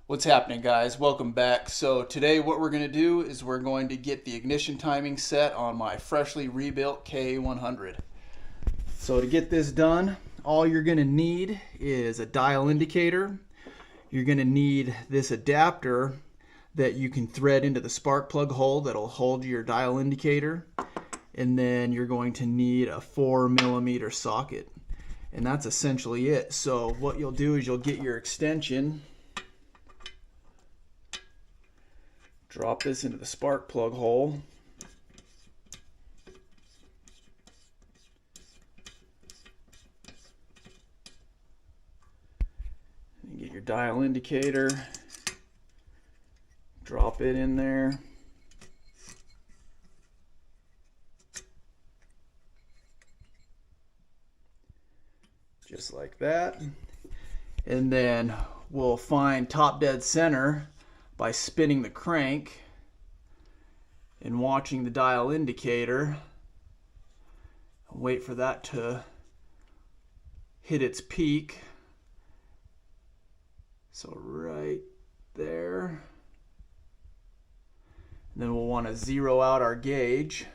What's happening, guys? Welcome back. So today what we're going to do is we're going to get the ignition timing set on my freshly rebuilt KA100. So to get this done, all you're going to need is a dial indicator. You're going to need this adapter that you can thread into the spark plug hole that'll hold your dial indicator. And then you're going to need a 4mm socket. And that's essentially it. So what you'll do is you'll get your extension, drop this into the spark plug hole, and get your dial indicator, drop it in there, just like that. And then we'll find top dead center by spinning the crank and watching the dial indicator. Wait for that to hit its peak. So right there. And then we'll want to zero out our gauge.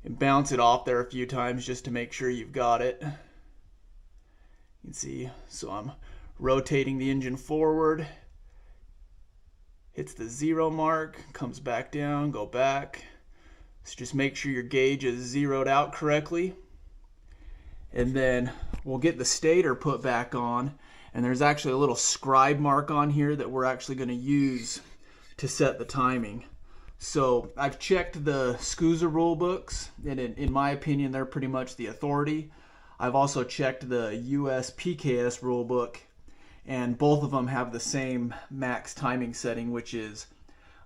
And bounce it off there a few times just to make sure you've got it. You can see, so I'm rotating the engine forward, hits the 0 mark, comes back down, go back. So just make sure your gauge is zeroed out correctly. And then we'll get the stator put back on, and there's actually a little scribe mark on here that we're actually going to use to set the timing. So I've checked the SCUSA rule books, and in my opinion they're pretty much the authority. I've also checked the US PKS rulebook, and both of them have the same max timing setting, which is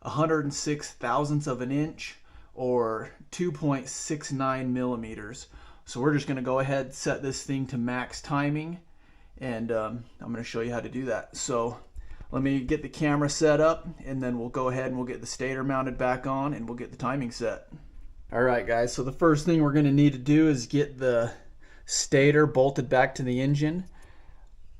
106 thousandths of an inch or 2.69 millimeters. So we're just going to go ahead and set this thing to max timing, and I'm going to show you how to do that. So let me get the camera set up, and then we'll go ahead and we'll get the stator mounted back on, and we'll get the timing set. Alright guys, so the first thing we're going to need to do is get the stator bolted back to the engine.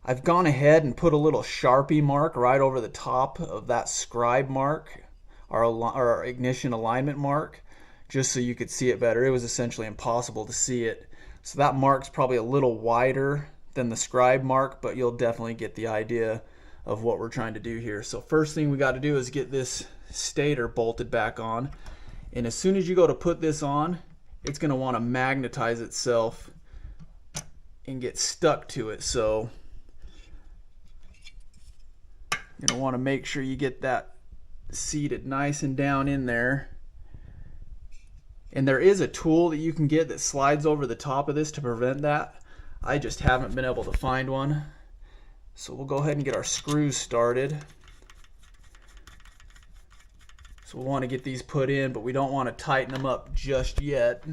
I've gone ahead and put a little Sharpie mark right over the top of that scribe mark, our ignition alignment mark, just so you could see it better. It was essentially impossible to see it. So that mark's probably a little wider than the scribe mark, but you'll definitely get the idea of what we're trying to do here. So first thing we got to do is get this stator bolted back on. And as soon as you go to put this on, it's going to want to magnetize itself and get stuck to it. So you're going to want to make sure you get that seated nice and down in there. And there is a tool that you can get that slides over the top of this to prevent that. I just haven't been able to find one. So we'll go ahead and get our screws started. So we'll want to get these put in, but we don't want to tighten them up just yet.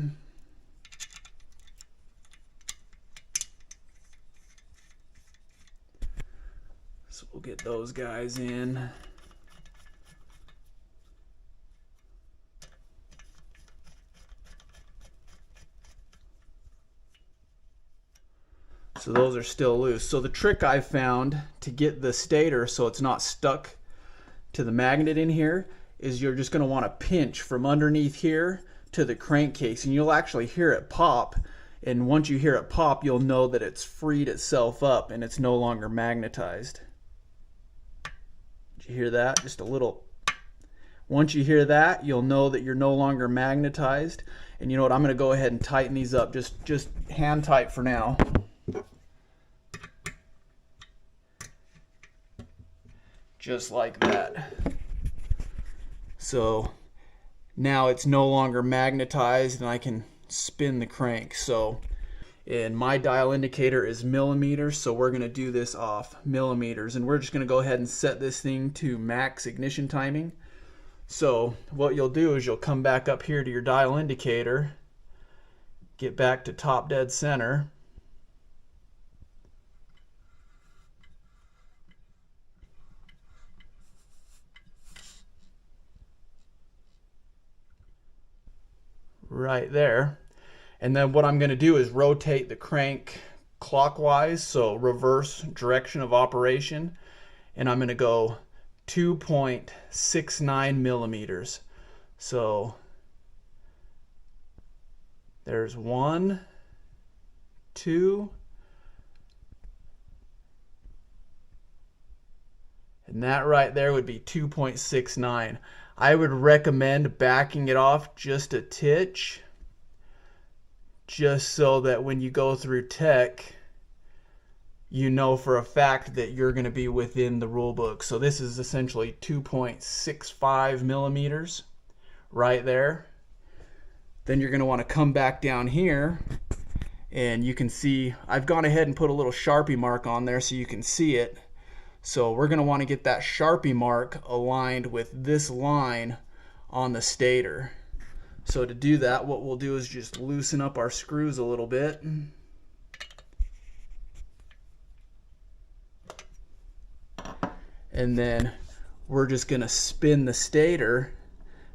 So we'll get those guys in. So those are still loose. So the trick I found to get the stator so it's not stuck to the magnet in here is you're just going to want to pinch from underneath here to the crankcase, and you'll actually hear it pop. And once you hear it pop, you'll know that it's freed itself up and it's no longer magnetized. Did you hear that? Just a little. Once you hear that, you'll know that you're no longer magnetized. And you know what? I'm going to go ahead and tighten these up. Just hand tight for now. Just like that. So now it's no longer magnetized and I can spin the crank. So, and my dial indicator is millimeters, so we're going to do this off millimeters, and we're just going to go ahead and set this thing to max ignition timing. So what you'll do is you'll come back up here to your dial indicator, get back to top dead center, right there. And then what I'm going to do is rotate the crank clockwise, so reverse direction of operation, and I'm going to go 2.69 millimeters. So there's 1, 2, and that right there would be 2.69. I would recommend backing it off just a titch, just so that when you go through tech, you know for a fact that you're going to be within the rule book. So this is essentially 2.65 millimeters right there. Then you're going to want to come back down here, and you can see I've gone ahead and put a little Sharpie mark on there so you can see it. So we're going to want to get that Sharpie mark aligned with this line on the stator. So to do that, what we'll do is just loosen up our screws a little bit. And then we're just going to spin the stator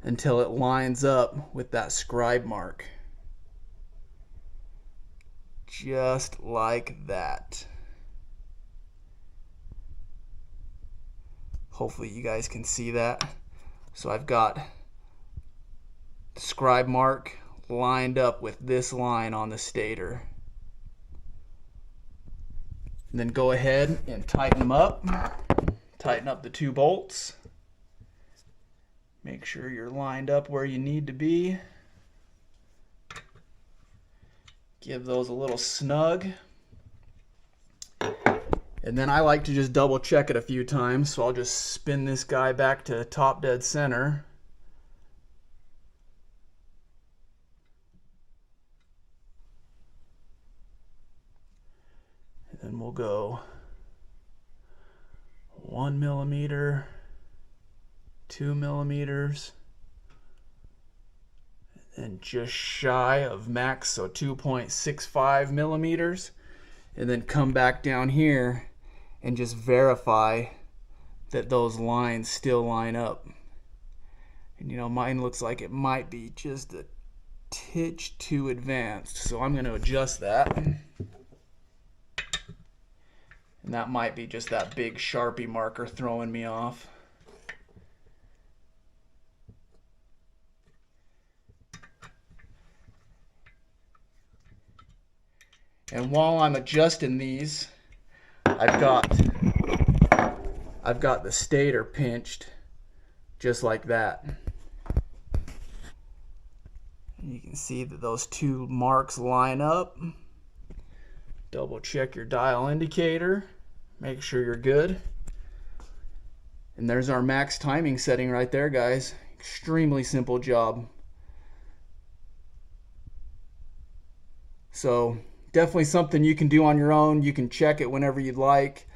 until it lines up with that scribe mark. Just like that. Hopefully you guys can see that. So I've got the scribe mark lined up with this line on the stator. And then go ahead and tighten them up. Tighten up the 2 bolts. Make sure you're lined up where you need to be. Give those a little snug. And then I like to just double check it a few times, so I'll just spin this guy back to top dead center. And then we'll go 1 millimeter, 2 millimeters, and just shy of max, so 2.65 millimeters. And then come back down here and just verify that those lines still line up. And you know, mine looks like it might be just a titch too advanced, so I'm going to adjust that. And that might be just that big Sharpie marker throwing me off. And while I'm adjusting these, I've got the stator pinched just like that. And you can see that those 2 marks line up. Double check your dial indicator. Make sure you're good. And there's our max timing setting right there, guys. Extremely simple job. So definitely something you can do on your own. You can check it whenever you'd like.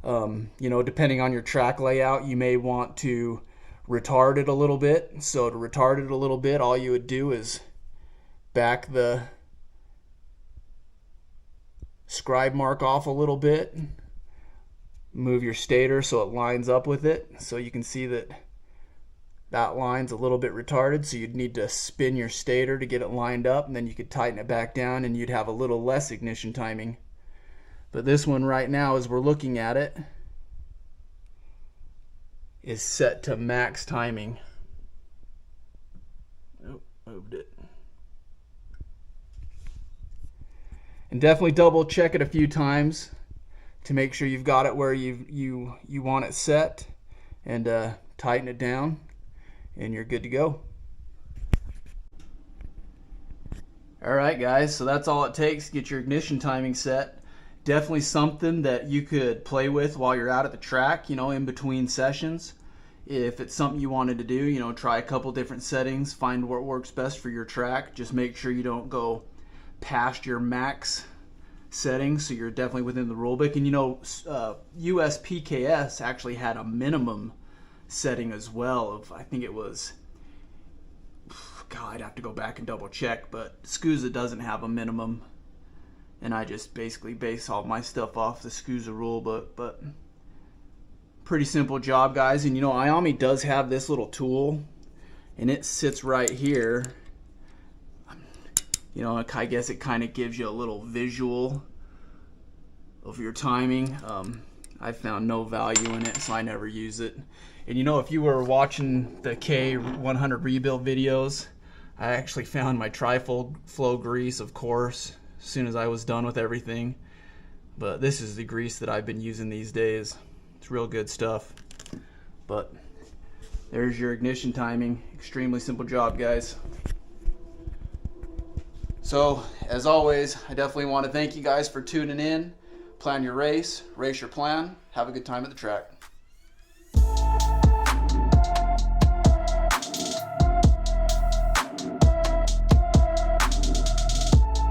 You know, depending on your track layout, you may want to retard it a little bit. So to retard it a little bit, all you would do is back the scribe mark off a little bit. Move your stator so it lines up with it. So you can see that that line's a little bit retarded, so you'd need to spin your stator to get it lined up, and then you could tighten it back down and you'd have a little less ignition timing. But this one right now, as we're looking at it, is set to max timing. Oh, moved it. And definitely double check it a few times to make sure you've got it where you want it set, and tighten it down, and you're good to go. Alright guys, so that's all it takes to get your ignition timing set. Definitely something that you could play with while you're out at the track, you know, in between sessions. If it's something you wanted to do, you know, try a couple different settings, find what works best for your track. Just make sure you don't go past your max settings, so you're definitely within the rule book. And you know, USPKS actually had a minimum setting as well of, I think it was, God, I'd have to go back and double check, but SCUSA doesn't have a minimum, and I just basically base all my stuff off the SCUSA rule book. But pretty simple job, guys. And you know, IAME does have this little tool, and it sits right here. You know, I guess it kind of gives you a little visual of your timing. I found no value in it, so I never use it. And you know, if you were watching the K100 rebuild videos, I actually found my trifold flow grease, of course, as soon as I was done with everything. But this is the grease that I've been using these days. It's real good stuff. But there's your ignition timing. Extremely simple job, guys. So, as always, I definitely want to thank you guys for tuning in. Plan your race, race your plan, have a good time at the track.